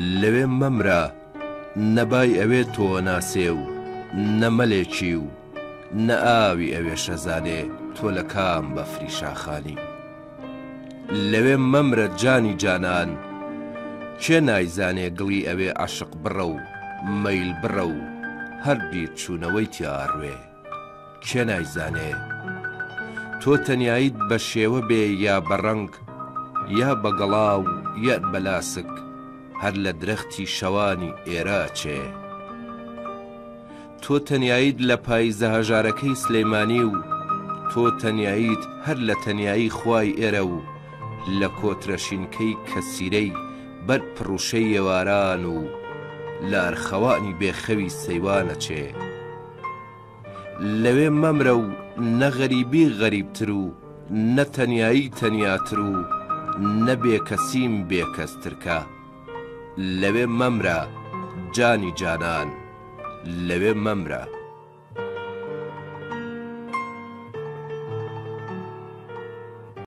لەوێ مەمرە نەبای ئەوێ تۆ ناسێ و نەمەلێکی و نە ئاوی ئەوێ شەزانێ تۆ لە کام بەفری شاخانی. لەوێ مەمرە جانی جانان کێ نایزانێ گڵی ئەوێ عاشق بڕە و مەیل بڕە و هەر بیر چوونەوەی تیاڕوێ کێ نایزانێ. تۆ تەنیاییت بە شێوە بێ یا بە ڕەنگ یا بە گەڵاو یا بە لاسک هەر لە درەختی شەوانی ئێرە چێ. تۆ تەنیاییت لە پاییزە هەژارەکەی سلەیمانی و تۆ تەنیاییت هەر لە تەنیایی خوای ئێرە و لە کۆترەشینکەی کەسیرەی بەر پڕوشەی ێواران و لە ئەرخەوانی بێخەوی سەیوانە چێ. لەوێ مەمرە و نە غەریبی غەریبتر و نە تەنیایی تەنیاتر و نە بێکەسیم بێکەسترکە. لەوێ مەمرە جانی جانان لەوێ مەمرە.